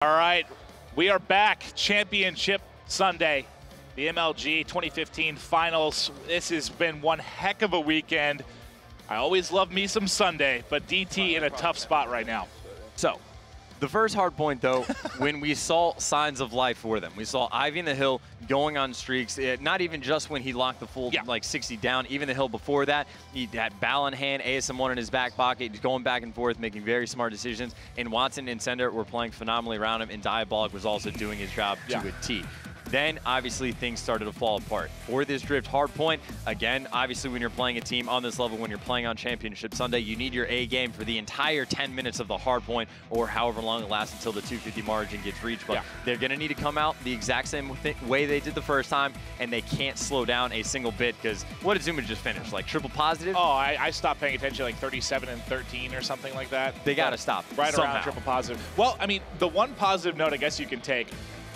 All right, we are back. Championship Sunday, the MLG 2015 finals. This has been one heck of a weekend. I always love me some Sunday, but DT in a tough spot right now. So, the first hard point, though, when we saw signs of life for them. We saw Ivy in the hill going on streaks, not even just when he locked the full, 60 down, even the hill before that. He had Ball in hand, ASM1 in his back pocket, he's going back and forth, making very smart decisions. And Watson and Sender were playing phenomenally around him, and Diabolic was also doing his job to a T. Then, obviously, things started to fall apart. For this drift hard point, again, obviously, when you're playing a team on this level, when you're playing on Championship Sunday, you need your A game for the entire 10 minutes of the hard point, or however long it lasts until the 250 margin gets reached. But they're going to need to come out the exact same way they did the first time, and they can't slow down a single bit, because what did Zuma just finish? Like triple positive? Oh, I stopped paying attention, like 37 and 13 or something like that. They got to stop. Right somehow. Around triple positive. Well, I mean, the one positive note I guess you can take,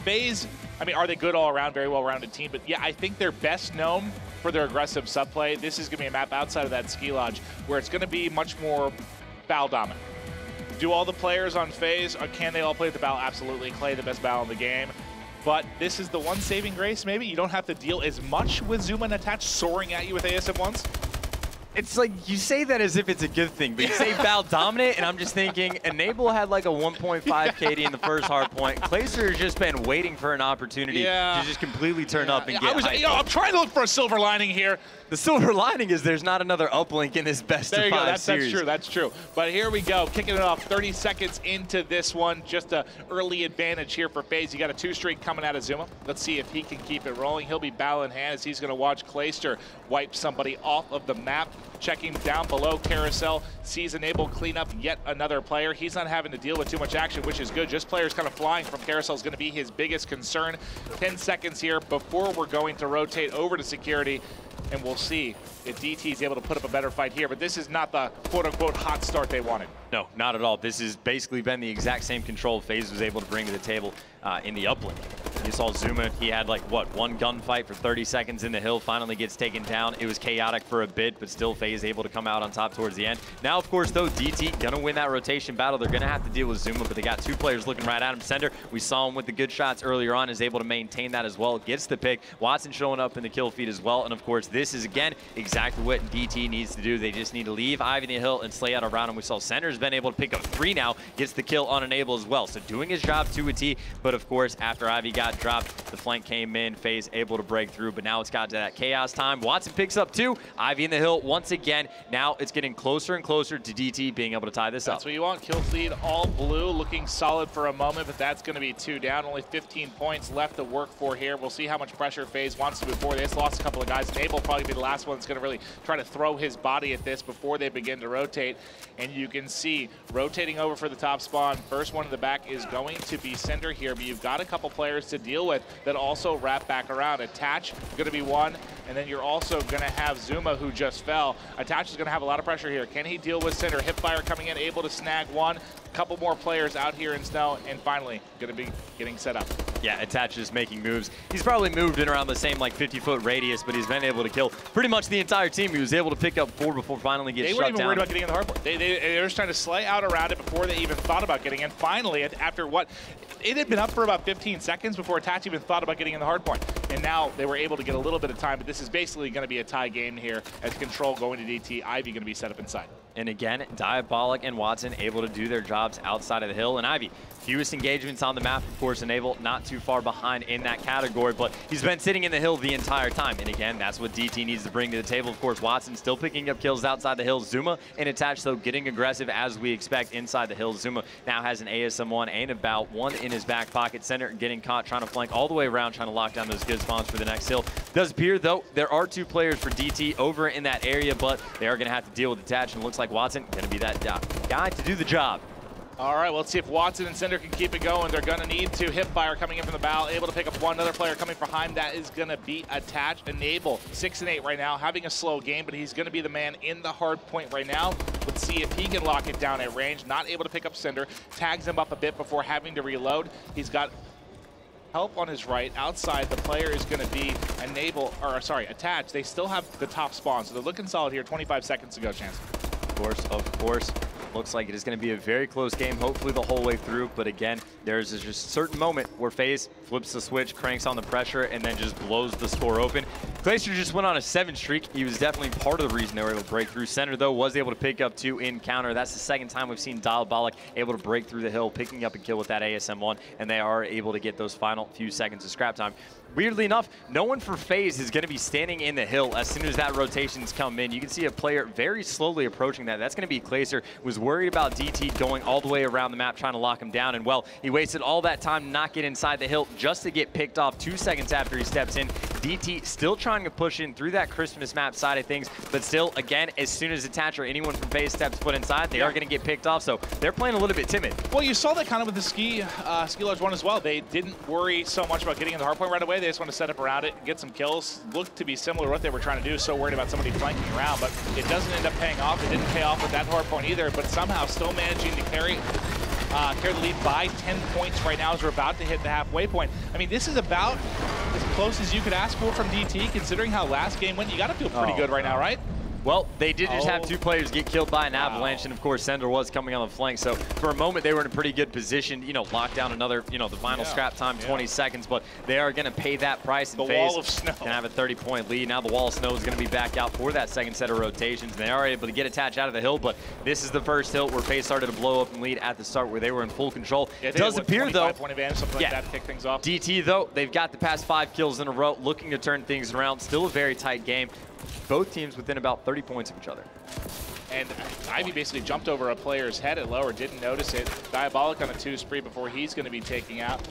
FaZe, I mean, are they good all around, very well-rounded team? But yeah, I think they're best known for their aggressive subplay. This is going to be a map outside of that ski lodge where it's going to be much more Ball dominant. Do all the players on FaZe, or can they all play the Ball? Absolutely. Clay, the best Ball in the game. But this is the one saving grace, maybe. You don't have to deal as much with Zuma and Attach soaring at you with ASM1s. It's like, you say that as if it's a good thing, but you say Ball dominant, and I'm just thinking, Enable had like a 1.5 KD in the first hard point. Clayster has just been waiting for an opportunity to just completely turn up and get hyped. I'm trying to look for a silver lining here. The silver lining is there's not another uplink in this best of 5 series. That's true. But here we go, kicking it off 30 seconds into this one. Just an early advantage here for FaZe. You got a 2-streak coming out of Zuma. Let's see if he can keep it rolling. He'll be Ball in hand as he's going to watch Clayster wipe somebody off of the map. Checking down below, Carousel sees Enable clean up yet another player. He's not having to deal with too much action, which is good. Just players kind of flying from Carousel is going to be his biggest concern. 10 seconds here before we're going to rotate over to security, and we'll see if DT is able to put up a better fight here. But this is not the quote-unquote hot start they wanted. No, not at all. This has basically been the exact same control FaZe was able to bring to the table in the uplink. You saw Zuma, he had like, what, one gunfight for 30 seconds in the hill, finally gets taken down. It was chaotic for a bit, but still FaZe able to come out on top towards the end. Now, of course, though, DT gonna win that rotation battle. They're gonna have to deal with Zuma, but they got 2 players looking right at him. Sender, we saw him with the good shots earlier on, is able to maintain that as well, gets the pick. Watson showing up in the kill feed as well, and of course, this is, again, exactly what DT needs to do. They just need to leave Ivy in the hill and slay out around him. We saw Sender's been able to pick up 3 now, gets the kill on Enable as well. So doing his job to a T, but of course, after Ivy got dropped, the flank came in, FaZe able to break through, but now it's got to that chaos time. Watson picks up 2, Ivy in the hill once again. Now it's getting closer and closer to DT being able to tie this up. That's what you want. Kill feed all blue, looking solid for a moment, but that's going to be 2 down. Only 15 points left to work for here. We'll see how much pressure FaZe wants to move forward. They just lost a couple of guys. Enable will probably be the last one that's going to really try to throw his body at this before they begin to rotate. And you can see rotating over for the top spawn. First one in the back is going to be Sender here, but you've got a couple players to deal with that also wrap back around. Attach going to be one, and then you're also going to have Zuma, who just fell. Attach is going to have a lot of pressure here. Can he deal with Sender? Hipfire coming in, able to snag one. Couple more players out here in snow, and finally going to be getting set up. Yeah, Attach is making moves. He's probably moved in around the same like 50-foot radius, but he's been able to kill pretty much the entire team. He was able to pick up 4 before finally getting shut down. They weren't even worried about getting in the hardpoint. They were just trying to slay out around it before they even thought about getting in. Finally, after what, it had been up for about 15 seconds before Attach even thought about getting in the hardpoint. And now they were able to get a little bit of time, but this is basically going to be a tie game here as Control going to DT, Ivy going to be set up inside. And again, Diabolic and Watson able to do their jobs outside of the hill. And Ivy, fewest engagements on the map, of course, Enable not too far behind in that category, but he's been sitting in the hill the entire time. And again, that's what DT needs to bring to the table. Of course, Watson still picking up kills outside the hill. Zuma and Attach, though, getting aggressive as we expect inside the hill. Zuma now has an ASM1 and about 1 in his back pocket. Center getting caught, trying to flank all the way around, trying to lock down those good spawns for the next hill. Does appear, though, there are 2 players for DT over in that area, but they are going to have to deal with Attach, and it looks like Watson going to be that guy to do the job. All right, well, let's see if Watson and Sender can keep it going. They're going to need to. Hipfire coming in from the bow, able to pick up one. Another player coming behind. That is going to be Attach. Enable, 6 and 8 right now, having a slow game, but he's going to be the man in the hard point right now. Let's see if he can lock it down at range. Not able to pick up Sender. Tags him up a bit before having to reload. He's got help on his right. Outside, the player is going to be Attach. They still have the top spawn, so they're looking solid here. 25 seconds to go, Chance. Of course. Looks like it is going to be a very close game, hopefully the whole way through. But again, there's just a certain moment where FaZe flips the switch, cranks on the pressure, and then just blows the score open. Glacier just went on a 7 streak. He was definitely part of the reason they were able to break through. Center, though, was able to pick up 2 in counter. That's the second time we've seen Diabolic able to break through the hill, picking up a kill with that ASM-1, and they are able to get those final few seconds of scrap time. Weirdly enough, no one for FaZe is going to be standing in the hill as soon as that rotation's come in. You can see a player very slowly approaching that. That's going to be Glacier. Was worried about DT going all the way around the map trying to lock him down, and well, he wasted all that time to not get inside the hill just to get picked off 2 seconds after he steps in. DT still trying to push in through that Christmas map side of things, but still, again, as soon as Attach or anyone from FaZe steps foot inside, they are going to get picked off, so they're playing a little bit timid. Well, you saw that kind of with the Ski Large one as well. They didn't worry so much about getting in the hardpoint right away. They just want to set up around it and get some kills. Looked to be similar to what they were trying to do, so worried about somebody flanking around, but it doesn't end up paying off. It didn't pay off with that hardpoint either, but somehow still managing to carry the lead by 10 points right now as we're about to hit the halfway point. I mean, this is about as close as you could ask for from DT, considering how last game went. You got to feel pretty good right now, right? Well, they did just have 2 players get killed by an avalanche, and of course, Sender was coming on the flank. So for a moment, they were in a pretty good position. You know, lock down another, you know, the final scrap time, 20 seconds, but they are going to pay that price. The wall of snow. Going to have a 30-point lead. Now the wall of snow is going to be back out for that second set of rotations. And they are able to get Attach out of the hill, but this is the first hill where FaZe started to blow up and lead at the start where they were in full control. It does appear, though, point advantage, something like that to kick things off. DT, though, they've got the past 5 kills in a row, looking to turn things around. Still a very tight game. Both teams within about 30 points of each other. And Ivy basically jumped over a player's head at lower, didn't notice it. Diabolic on a 2 spree before he's going to be taking out.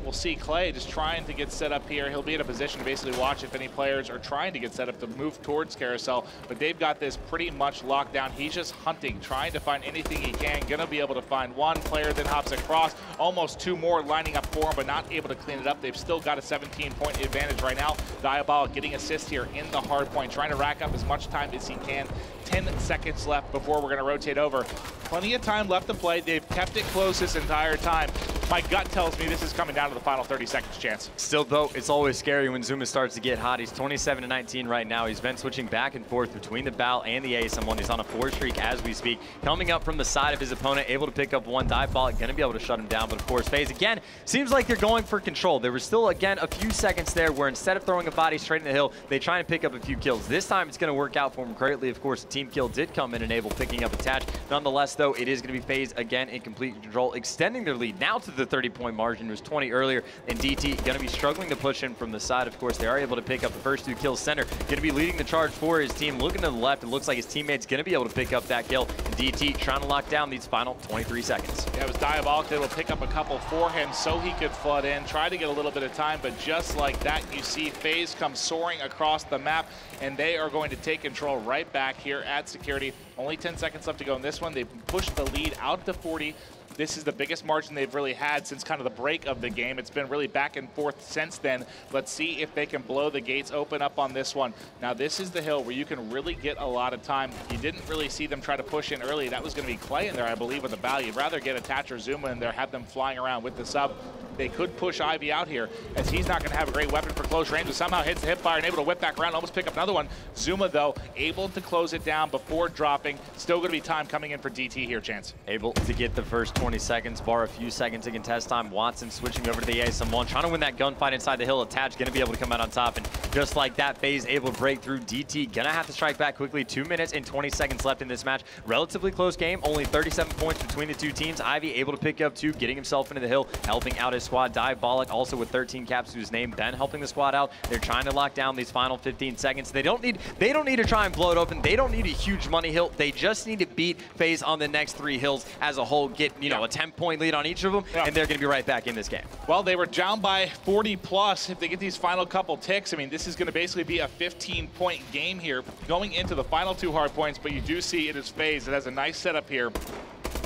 We'll see Clay just trying to get set up here. He'll be in a position to basically watch if any players are trying to get set up to move towards Carousel, but they've got this pretty much locked down. He's just hunting, trying to find anything he can. Going to be able to find 1 player, then hops across. Almost 2 more lining up for him, but not able to clean it up. They've still got a 17-point advantage right now. Diabolic getting assist here in the hard point, trying to rack up as much time as he can. 10 seconds left before we're going to rotate over. Plenty of time left to play. They've kept it close this entire time. My gut tells me this is coming down to the final 30 seconds chance. Still, though, it's always scary when Zuma starts to get hot. He's 27-19 right now. He's been switching back and forth between the BAL and the ASM-1. He's on a 4 streak as we speak. Coming up from the side of his opponent, able to pick up 1. Diabolic going to be able to shut him down, but of course, FaZe, again, seems like they're going for control. There was still, again, a few seconds there where instead of throwing a body straight in the hill, they try and pick up a few kills. This time, it's going to work out for them greatly. Of course, the team kill did come in and able picking up Attach. Nonetheless, though, it is going to be FaZe again in complete control, extending their lead now to the 30-point margin. It was 20 earlier, and DT going to be struggling to push in from the side. Of course, they are able to pick up the first 2 kills. Center going to be leading the charge for his team. Looking to the left, it looks like his teammate's going to be able to pick up that kill. And DT trying to lock down these final 23 seconds. Yeah, it was Diabolic that will pick up a couple for him so he could flood in, try to get a little bit of time, but just like that, you see FaZe come soaring across the map, and they are going to take control right back here at security. Only 10 seconds left to go in this one. They've pushed the lead out to 40. This is the biggest margin they've really had since kind of the break of the game. It's been really back and forth since then. Let's see if they can blow the gates open up on this one. Now, this is the hill where you can really get a lot of time. You didn't really see them try to push in early. That was going to be Clay in there, I believe, with the BAL. You'd rather get Attach or Zuma in there, have them flying around with the sub. They could push Ivy out here, as he's not going to have a great weapon for close range, but somehow hits the hip fire and able to whip back around, almost pick up another one. Zuma, though, able to close it down before dropping. Still going to be time coming in for DT here, Chance. Able to get the first 20 seconds, bar a few seconds in contest time. Watson switching over to the ASM-1, trying to win that gunfight inside the hill. Attach going to be able to come out on top, and just like that, FaZe able to break through. DT going to have to strike back quickly. 2 minutes and 20 seconds left in this match. Relatively close game, only 37 points between the 2 teams. Ivy able to pick up 2, getting himself into the hill, helping out his squad. Diabolic also with 13 caps to his name. Ben helping the squad out. They're trying to lock down these final 15 seconds. They don't need to try and blow it open. They don't need a huge money hill. They just need to beat FaZe on the next 3 hills as a whole, get, you know, a 10-point lead on each of them, and they're going to be right back in this game. Well, they were down by 40 plus. If they get these final couple ticks, I mean, this is going to basically be a 15-point game here going into the final 2 hard points, but you do see it is FaZe. It has a nice setup here.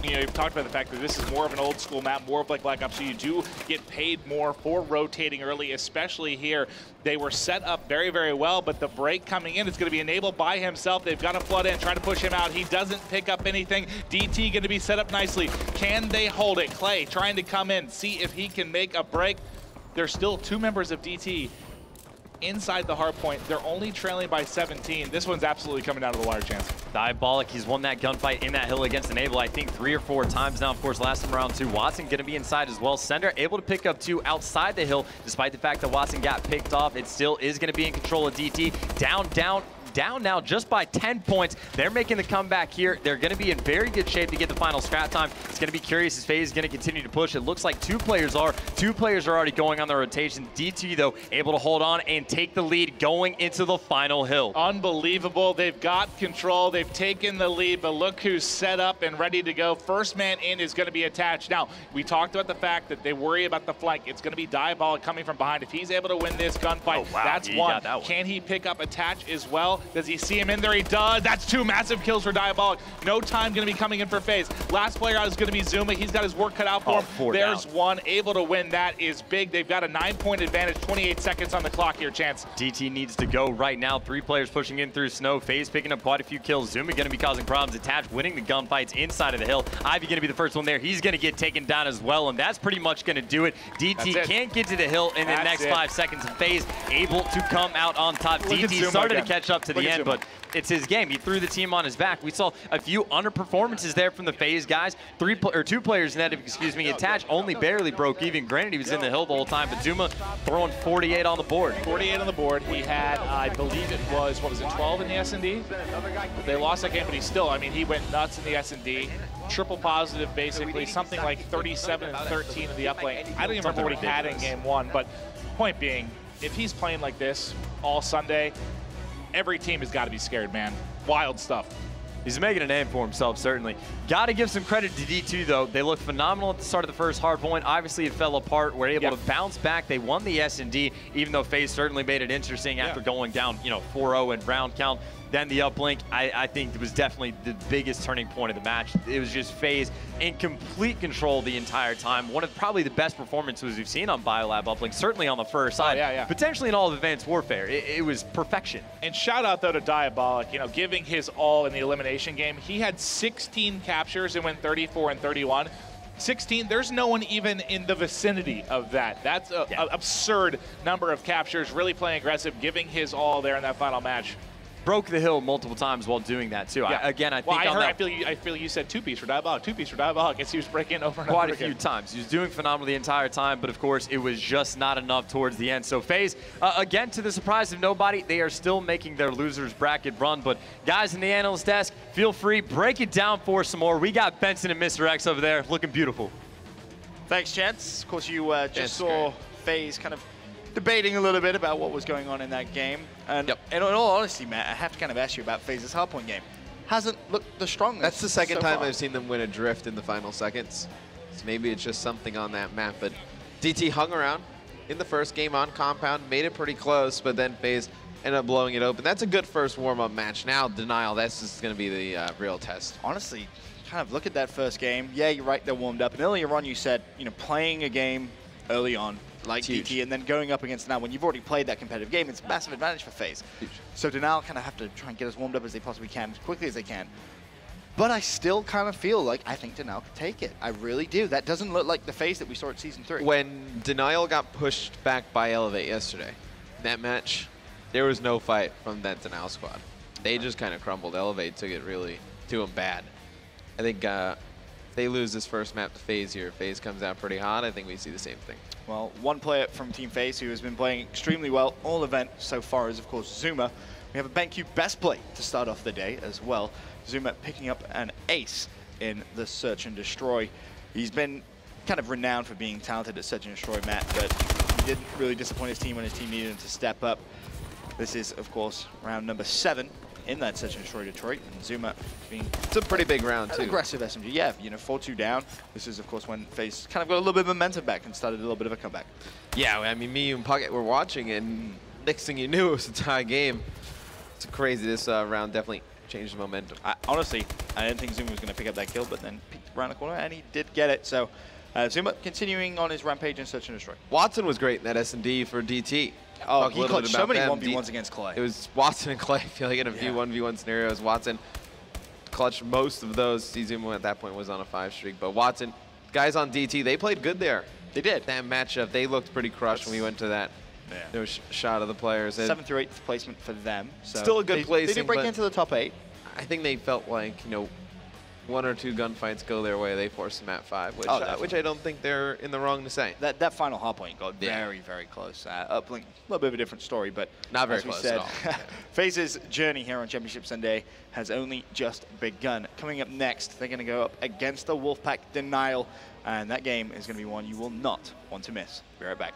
You know, you've talked about the fact that this is more of an old school map, more of like Black Ops, so you do get paid more for rotating early, especially here. They were set up very, very well, but the break coming in is going to be enabled by himself. They've got to flood in, try to push him out. He doesn't pick up anything. DT going to be set up nicely. Can they hold it? Clay trying to come in, see if he can make a break. There's still 2 members of DT inside the hard point. They're only trailing by 17. This one's absolutely coming down to the wire, Chance. Diabolic, he's won that gunfight in that hill against Enable, I think 3 or 4 times now. Of course, last time around 2, Watson going to be inside as well. Sender able to pick up 2 outside the hill, despite the fact that Watson got picked off. It still is going to be in control of DT. Down now just by 10 points. They're making the comeback here. They're going to be in very good shape to get the final scrap time. It's going to be curious as FaZe is going to continue to push. It looks like 2 players are. 2 players are already going on their rotation. DT, though, able to hold on and take the lead going into the final hill. Unbelievable. They've got control. They've taken the lead, but look who's set up and ready to go. First man in is going to be attached. Now, we talked about the fact that they worry about the flank. It's going to be Diabolic coming from behind. If he's able to win this gunfight, that's one. Can he pick up attach as well? Does he see him in there? He does. That's 2 massive kills for Diabolic. No time going to be coming in for FaZe. Last player out is going to be Zuma. He's got his work cut out for him. There's one able to win. That is big. They've got a 9-point advantage. 28 seconds on the clock here, Chance. DT needs to go right now. 3 players pushing in through snow. FaZe picking up quite a few kills. Zuma going to be causing problems. Attach winning the gunfights inside of the hill. Ivy going to be the first one there. He's going to get taken down as well, and that's pretty much going to do it. DT can't get to the hill in the next 5 seconds. FaZe able to come out on top. DT started to catch up to the end, but it's his game. He threw the team on his back. We saw a few underperformances there from the FaZe guys. 2 players net, Attach only barely broke even. Granted, he was in the hill the whole time, but Zuma throwing 48 on the board. 48 on the board. He had, I believe it was, 12 in the S&D? They lost that game, but he still, I mean, he went nuts in the S&D. Triple positive, basically, something like 37 and 13 in the uplane. I don't even remember what he had in game 1, but point being, if he's playing like this all Sunday, every team has got to be scared, man. Wild stuff. He's making a name for himself, certainly. Got to give some credit to D2, though. They looked phenomenal at the start of the first hard point. Obviously, it fell apart. Were able to bounce back. They won the S&D, even though FaZe certainly made it interesting after going down, 4-0 in round count. Then the uplink, I think it was definitely the biggest turning point of the match. It was just FaZe in complete control the entire time. One of probably the best performances we've seen on Biolab uplink, certainly on the first side. Potentially in all of Advanced Warfare. It was perfection. And shout out, though, to Diabolic, giving his all in the elimination game. He had 16 captures and went 34 and 31. 16, there's no one even in the vicinity of that. That's an absurd number of captures, really playing aggressive, giving his all there in that final match. Broke the hill multiple times while doing that too. I feel you said 2-piece for Diabolic, 2-piece for Diabolic, as he was breaking over and over quite a again. few times. He was doing phenomenal the entire time, but of course it was just not enough towards the end. So FaZe, again, to the surprise of nobody, they are still making their losers bracket run. But guys in the analyst desk, feel free, break it down for some more. We got Benson and Mr. X over there looking beautiful. Thanks, Chance. Of course, you just saw FaZe kind of debating a little bit about what was going on in that game. And in all honesty, Matt, I have to kind of ask you about FaZe's hardpoint game. Hasn't looked the strongest. That's the second time I've seen them win a drift in the final seconds. So maybe it's just something on that map. But DT hung around in the first game on Compound, made it pretty close, but then FaZe ended up blowing it open. That's a good first warm-up match. Now, Denial, that's just going to be the real test. Honestly, kind of look at that first game. Yeah, you're right, they're warmed up. And earlier on, you said, playing a game early on, like DT, and then going up against Denial, when you've already played that competitive game, it's a massive advantage for FaZe. Huge. So Denial kind of have to try and get as warmed up as they possibly can, as quickly as they can. But I still kind of feel like I think Denial could take it. I really do. That doesn't look like the FaZe that we saw at Season 3. When Denial got pushed back by Elevate yesterday, that match, there was no fight from that Denial squad. They just kind of crumbled. Elevate took it really to them bad. I think they lose this first map to FaZe here. FaZe comes out pretty hot. I think we see the same thing. Well, one player from Team FaZe who has been playing extremely well all event so far is, of course, Zuma. We have a BenQ best play to start off the day as well. Zuma picking up an ace in the Search and Destroy. He's been kind of renowned for being talented at Search and Destroy, Matt, but he didn't really disappoint his team when his team needed him to step up. This is, of course, round number 7 in that Search and Destroy Detroit, and Zuma being it's a pretty big round too. Aggressive SMG, yeah, 4-2 down. This is, of course, when FaZe kind of got a little bit of momentum back and started a little bit of a comeback. Yeah, I mean, me and Puckett were watching, and next thing you knew, it was a tie game. It's crazy. This round definitely changed the momentum. Honestly, I didn't think Zuma was going to pick up that kill, but then peeked around the corner, and he did get it. So Zuma continuing on his rampage in Search and Destroy. Watson was great in that S&D for DT. Oh, he clutched so many 1v1s against Clay. It was Watson and Clay. I feel like in a few 1v1 scenarios, Watson clutched most of those. Zuma at that point was on a 5 streak, but Watson, guys on DT, they played good there. They did. That matchup, they looked pretty crushed when we went to that no shot of the players. And 7th or 8th placement for them. So still a good They placing, did break but into the top 8. I think they felt like, 1 or 2 gunfights go their way, they force them at 5, which I don't think they're in the wrong to say. That final hard point got very, very close. Uplink, a little bit of a different story, but not very as we close said, at all. Yeah. FaZe's journey here on Championship Sunday has only just begun. Coming up next, they're going to go up against the Wolfpack Denial, and that game is going to be one you will not want to miss. Be right back.